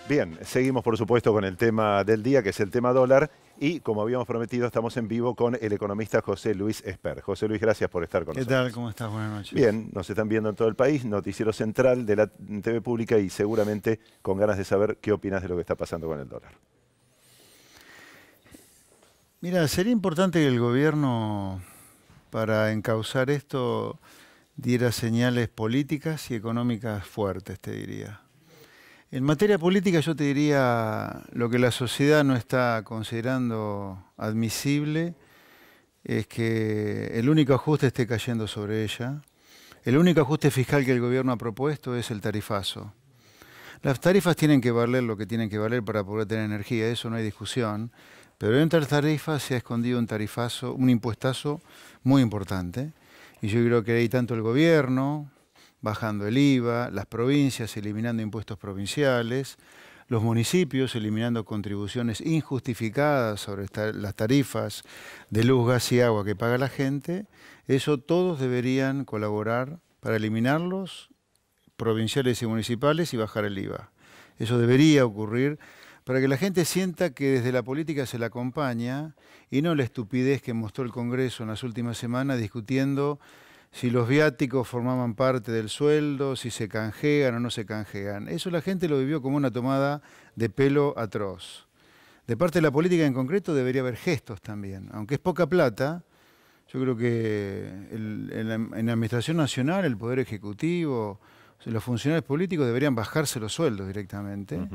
Bien, seguimos por supuesto con el tema del día, que es el tema dólar, y como habíamos prometido, estamos en vivo con el economista José Luis Esper. José Luis, gracias por estar con ¿Qué tal? nosotros. ¿Cómo estás? Buenas noches. Bien, nos están viendo en todo el país, noticiero central de la TV pública y seguramente con ganas de saber qué opinas de lo que está pasando con el dólar. Mira, sería importante que el gobierno, para encauzar esto, diera señales políticas y económicas fuertes, te diría. En materia política yo te diría lo que la sociedad no está considerando admisible es que el único ajuste esté cayendo sobre ella. El único ajuste fiscal que el gobierno ha propuesto es el tarifazo. Las tarifas tienen que valer lo que tienen que valer para poder tener energía, eso no hay discusión. Pero entre las tarifas se ha escondido un tarifazo, un impuestazo muy importante. Y yo creo que ahí tanto el gobierno, bajando el IVA, las provincias eliminando impuestos provinciales, los municipios eliminando contribuciones injustificadas sobre las tarifas de luz, gas y agua que paga la gente, eso todos deberían colaborar para eliminarlos, provinciales y municipales, y bajar el IVA. Eso debería ocurrir para que la gente sienta que desde la política se la acompaña y no la estupidez que mostró el Congreso en las últimas semanas discutiendo si los viáticos formaban parte del sueldo, si se canjean o no se canjean. Eso la gente lo vivió como una tomada de pelo atroz. De parte de la política en concreto debería haber gestos también. Aunque es poca plata, yo creo que en la Administración Nacional, el Poder Ejecutivo, los funcionarios políticos deberían bajarse los sueldos directamente.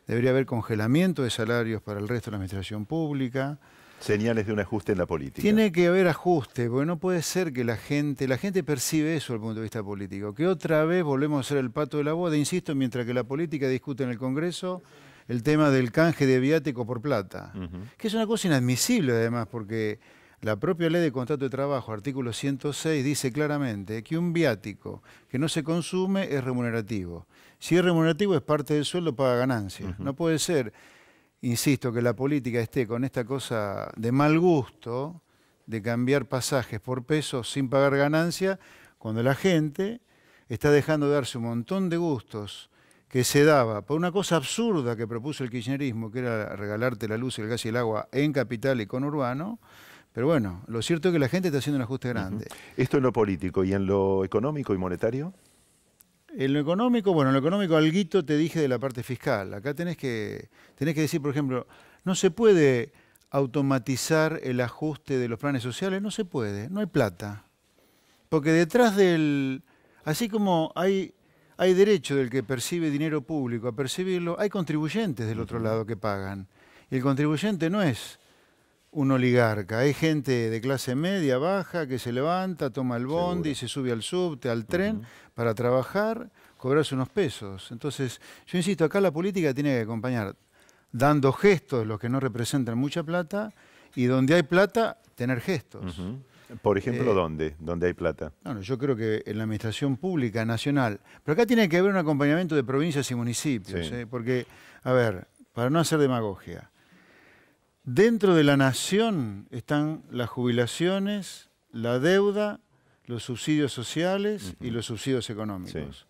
Debería haber congelamiento de salarios para el resto de la administración pública. Señales de un ajuste en la política. Tiene que haber ajuste, porque no puede ser que la gente percibe eso desde el punto de vista político, que otra vez volvemos a ser el pato de la boda, insisto, mientras que la política discute en el Congreso el tema del canje de viático por plata, que es una cosa inadmisible además, porque la propia ley de contrato de trabajo, artículo 106, dice claramente que un viático que no se consume es remunerativo. Si es remunerativo es parte del sueldo, paga ganancias. No puede ser, insisto, que la política esté con esta cosa de mal gusto, de cambiar pasajes por pesos sin pagar ganancia, cuando la gente está dejando de darse un montón de gustos que se daba por una cosa absurda que propuso el kirchnerismo, que era regalarte la luz, el gas y el agua en capital y conurbano. Pero bueno, lo cierto es que la gente está haciendo un ajuste grande. Esto en lo político y en lo económico y monetario. En lo económico, bueno, en lo económico alguito te dije de la parte fiscal. Acá tenés que decir, por ejemplo, no se puede automatizar el ajuste de los planes sociales, no se puede, no hay plata. Porque detrás así como hay derecho del que percibe dinero público a percibirlo, hay contribuyentes del otro lado que pagan. Y el contribuyente no es un oligarca, hay gente de clase media, baja, que se levanta, toma el bondi, se sube al subte, al tren, para trabajar, cobrarse unos pesos. Entonces, yo insisto, acá la política tiene que acompañar, dando gestos los que no representan mucha plata, y donde hay plata, tener gestos. Por ejemplo, ¿dónde? ¿Dónde hay plata? Bueno, yo creo que en la administración pública nacional, pero acá tiene que haber un acompañamiento de provincias y municipios, porque, a ver, para no hacer demagogia, dentro de la nación están las jubilaciones, la deuda, los subsidios sociales y los subsidios económicos.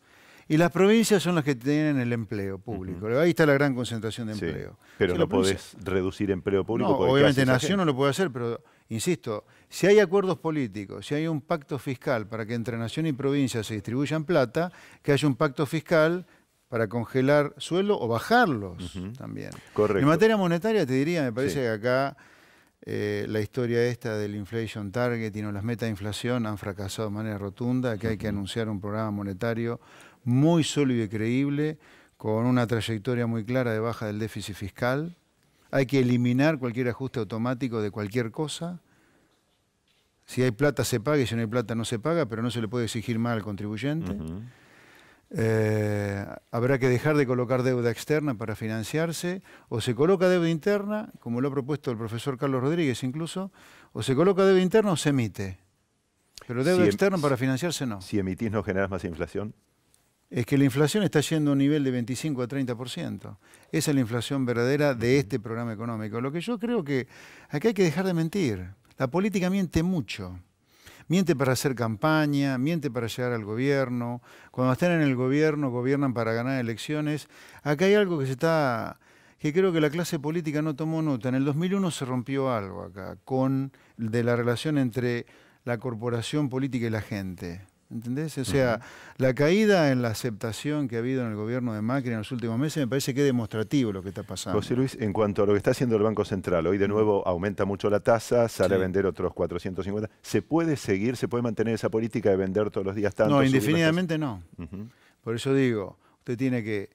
Y las provincias son las que tienen el empleo público. Ahí está la gran concentración de empleo. Pero si no podés reducir empleo público. No, obviamente nación no lo puede hacer, pero insisto, si hay acuerdos políticos, si hay un pacto fiscal para que entre nación y provincia se distribuyan plata, que haya un pacto fiscal para congelar sueldo o bajarlos también. Correcto. En materia monetaria te diría, me parece que acá la historia esta del inflation targeting o las metas de inflación han fracasado de manera rotunda, que hay que anunciar un programa monetario muy sólido y creíble, con una trayectoria muy clara de baja del déficit fiscal. Hay que eliminar cualquier ajuste automático de cualquier cosa. Si hay plata se paga y si no hay plata no se paga, pero no se le puede exigir más al contribuyente. Habrá que dejar de colocar deuda externa para financiarse, o se coloca deuda interna, como lo ha propuesto el profesor Carlos Rodríguez incluso, o se coloca deuda interna o se emite. Pero deuda externa para financiarse no. Si emitís no generas más inflación. Es que la inflación está yendo a un nivel de 25 a 30%. Esa es la inflación verdadera de este programa económico. Lo que yo creo que acá hay que dejar de mentir. La política miente mucho. Miente para hacer campaña, miente para llegar al gobierno. Cuando están en el gobierno, gobiernan para ganar elecciones. Acá hay algo que creo que la clase política no tomó nota. En el 2001 se rompió algo acá, de la relación entre la corporación política y la gente. ¿Entendés? O sea, la caída en la aceptación que ha habido en el gobierno de Macri en los últimos meses me parece que es demostrativo lo que está pasando. José Luis, en cuanto a lo que está haciendo el Banco Central, hoy de nuevo aumenta mucho la tasa, sale a vender otros 450. ¿Se puede seguir, se puede mantener esa política de vender todos los días tanto? No, indefinidamente no. Por eso digo, usted tiene que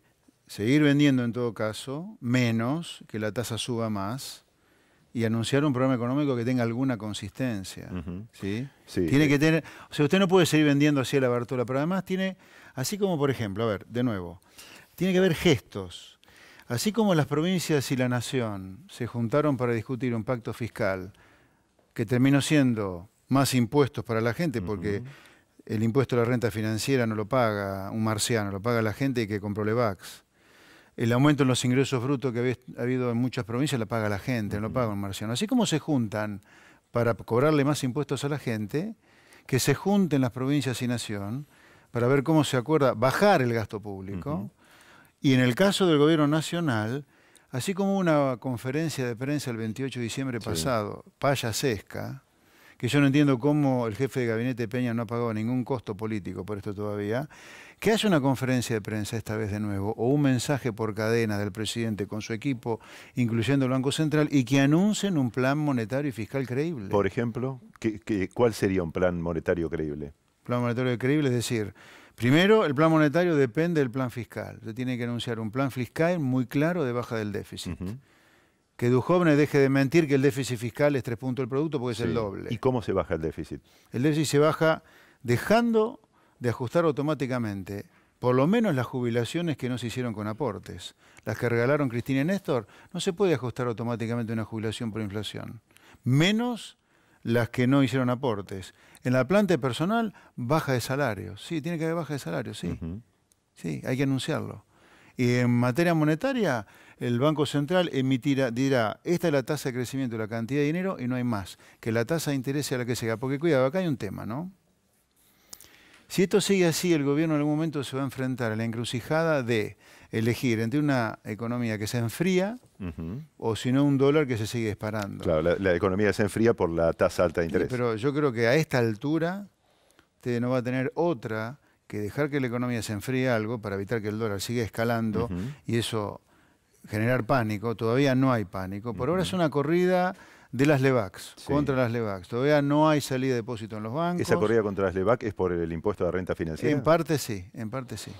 seguir vendiendo en todo caso, menos que la tasa suba más, y anunciar un programa económico que tenga alguna consistencia. ¿Sí? Sí. Tiene que tener, o sea, usted no puede seguir vendiendo así a la Bartola, pero además tiene, así como por ejemplo, a ver, de nuevo, tiene que haber gestos. Así como las provincias y la nación se juntaron para discutir un pacto fiscal que terminó siendo más impuestos para la gente, porque el impuesto a la renta financiera no lo paga un marciano, lo paga la gente que compró Levax. El aumento en los ingresos brutos que ha habido en muchas provincias la paga la gente, no lo paga un marciano. Así como se juntan para cobrarle más impuestos a la gente, que se junten las provincias y nación para ver cómo se acuerda bajar el gasto público. Y en el caso del gobierno nacional, así como una conferencia de prensa el 28 de diciembre pasado, payasesca, que yo no entiendo cómo el jefe de gabinete Peña no ha pagado ningún costo político por esto todavía, que haya una conferencia de prensa esta vez de nuevo, o un mensaje por cadena del presidente con su equipo, incluyendo el Banco Central, y que anuncien un plan monetario y fiscal creíble. Por ejemplo, ¿cuál sería un plan monetario creíble? Plan monetario creíble, es decir, primero, el plan monetario depende del plan fiscal. Se tiene que anunciar un plan fiscal muy claro de baja del déficit. Que Duhovne deje de mentir que el déficit fiscal es 3 puntos del producto porque es el doble. ¿Y cómo se baja el déficit? El déficit se baja dejando de ajustar automáticamente por lo menos las jubilaciones que no se hicieron con aportes. Las que regalaron Cristina y Néstor, no se puede ajustar automáticamente una jubilación por inflación. Menos las que no hicieron aportes. En la planta personal, baja de salarios. Sí, tiene que haber baja de salarios, sí. Sí, hay que anunciarlo. Y en materia monetaria, el Banco Central dirá, esta es la tasa de crecimiento, la cantidad de dinero y no hay más. Que la tasa de interés sea la que sea. Porque cuidado, acá hay un tema, ¿no? Si esto sigue así, el gobierno en algún momento se va a enfrentar a la encrucijada de elegir entre una economía que se enfría o si no un dólar que se sigue disparando. Claro, la economía se enfría por la tasa alta de interés. Pero yo creo que a esta altura usted no va a tener otra que dejar que la economía se enfríe algo para evitar que el dólar siga escalando y eso generar pánico. Todavía no hay pánico. Por ahora es una corrida de las Levax, contra las Levax. Todavía no hay salida de depósito en los bancos. ¿Esa corrida contra las Levax es por el impuesto de renta financiera? En parte sí, en parte sí.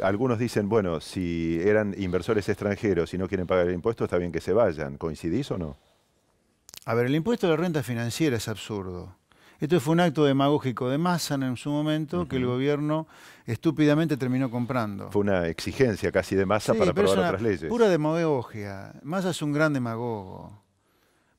Algunos dicen, bueno, si eran inversores extranjeros y no quieren pagar el impuesto, está bien que se vayan. ¿Coincidís o no? A ver, el impuesto de la renta financiera es absurdo. Esto fue un acto demagógico de Massa en su momento que el gobierno estúpidamente terminó comprando. Fue una exigencia casi de Massa para aprobar otras leyes. Pura demagogia. Massa es un gran demagogo.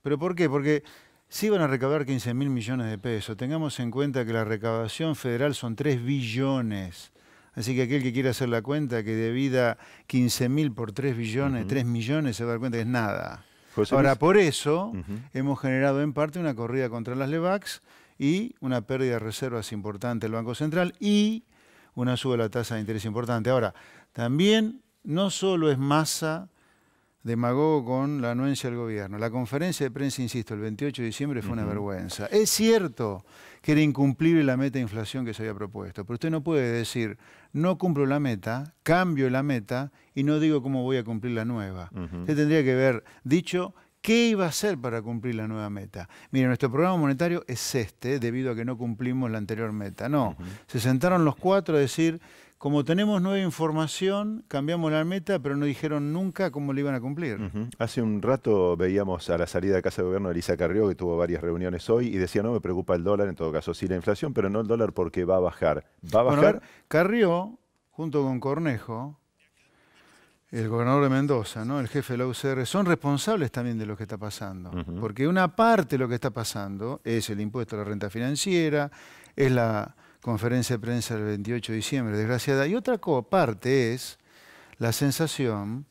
¿Pero por qué? Porque si iban a recaudar 15.000 millones de pesos. Tengamos en cuenta que la recaudación federal son 3 billones. Así que aquel que quiera hacer la cuenta que divida 15.000 por 3 billones, 3 millones, se va a dar cuenta que es nada. Ahora, por eso hemos generado en parte una corrida contra las Levax y una pérdida de reservas importante del Banco Central y una suba de la tasa de interés importante. Ahora, también no solo es Massa demagogo con la anuencia del gobierno. La conferencia de prensa, insisto, el 28 de diciembre fue una vergüenza. Es cierto que era incumplible la meta de inflación que se había propuesto, pero usted no puede decir, no cumplo la meta, cambio la meta y no digo cómo voy a cumplir la nueva. Usted tendría que haber dicho qué iba a hacer para cumplir la nueva meta. Mire, nuestro programa monetario es debido a que no cumplimos la anterior meta. No, se sentaron los cuatro a decir, como tenemos nueva información, cambiamos la meta, pero no dijeron nunca cómo la iban a cumplir. Hace un rato veíamos a la salida de Casa de Gobierno de Elisa Carrió, que tuvo varias reuniones hoy, y decía, no me preocupa el dólar, en todo caso sí la inflación, pero no el dólar porque va a bajar. ¿Va a bajar? Bueno, Carrió, junto con Cornejo, el gobernador de Mendoza, ¿no? El jefe de la UCR, son responsables también de lo que está pasando. Porque una parte de lo que está pasando es el impuesto a la renta financiera, es la conferencia de prensa del 28 de diciembre, desgraciada. Y otra parte es la sensación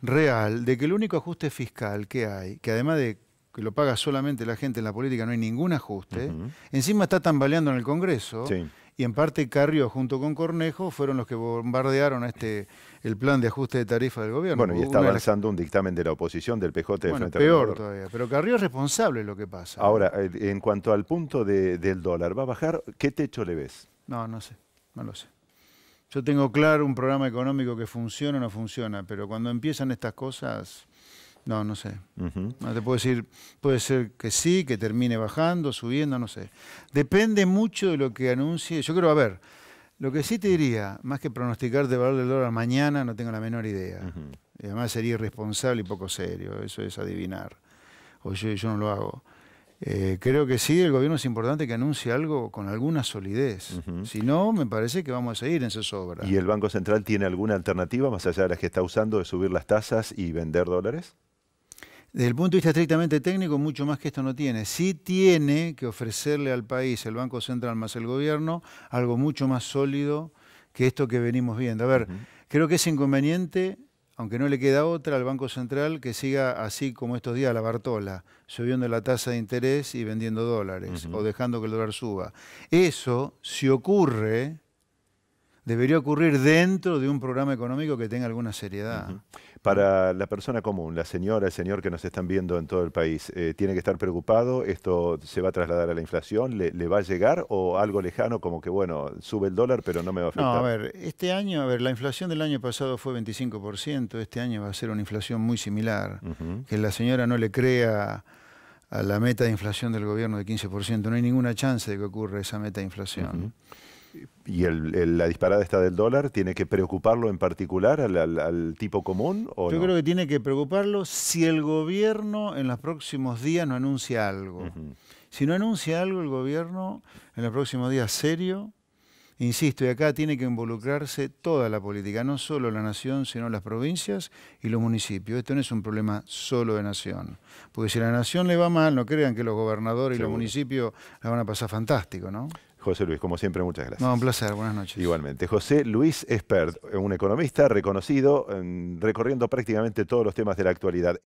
real de que el único ajuste fiscal que hay, que además de que lo paga solamente la gente en la política, no hay ningún ajuste. Encima está tambaleando en el Congreso. Sí. Y en parte Carrió junto con Cornejo fueron los que bombardearon el plan de ajuste de tarifa del gobierno. Bueno, y está avanzando un dictamen de la oposición, del PJ de Frente peor Renovador. todavía. Pero Carrió es responsable de lo que pasa. Ahora, en cuanto al punto del dólar, ¿va a bajar? ¿Qué techo le ves? No sé, no lo sé. Yo tengo claro un programa económico que funciona o no funciona, pero cuando empiezan estas cosas, no sé. No te puedo decir, puede ser que sí, que termine bajando, subiendo, no sé. Depende mucho de lo que anuncie. Yo creo, a ver, lo que sí te diría, más que pronosticar de valor del dólar mañana, no tengo la menor idea. Y además sería irresponsable y poco serio, eso es adivinar. O yo no lo hago. Creo que sí, el gobierno es importante que anuncie algo con alguna solidez. Si no, me parece que vamos a seguir en zozobra. ¿Y el Banco Central tiene alguna alternativa, más allá de las que está usando, de subir las tasas y vender dólares? Desde el punto de vista estrictamente técnico, mucho más que esto no tiene. Sí tiene que ofrecerle al país, el Banco Central más el gobierno, algo mucho más sólido que esto que venimos viendo. A ver, creo que es inconveniente, aunque no le queda otra, al Banco Central que siga así como estos días la Bartola, subiendo la tasa de interés y vendiendo dólares, o dejando que el dólar suba. Eso, si ocurre, debería ocurrir dentro de un programa económico que tenga alguna seriedad. Para la persona común, la señora, el señor que nos están viendo en todo el país, ¿tiene que estar preocupado? ¿Esto se va a trasladar a la inflación? ¿Le va a llegar? ¿O algo lejano como que, bueno, sube el dólar pero no me va a afectar? No, a ver, este año, la inflación del año pasado fue 25%, este año va a ser una inflación muy similar. Que la señora no le crea a la meta de inflación del gobierno de 15%, no hay ninguna chance de que ocurra esa meta de inflación. ¿Y la disparada esta del dólar tiene que preocuparlo en particular al tipo común o Yo no? creo que tiene que preocuparlo si el gobierno en los próximos días no anuncia algo. Si no anuncia algo el gobierno en los próximos días serio, insisto, y acá tiene que involucrarse toda la política, no solo la nación, sino las provincias y los municipios. Esto no es un problema solo de nación. Porque si a la nación le va mal, no crean que los gobernadores y los municipios la van a pasar fantástico, ¿no? José Luis, como siempre, muchas gracias. No, un placer, buenas noches. Igualmente. José Luis Espert, un economista reconocido, recorriendo prácticamente todos los temas de la actualidad.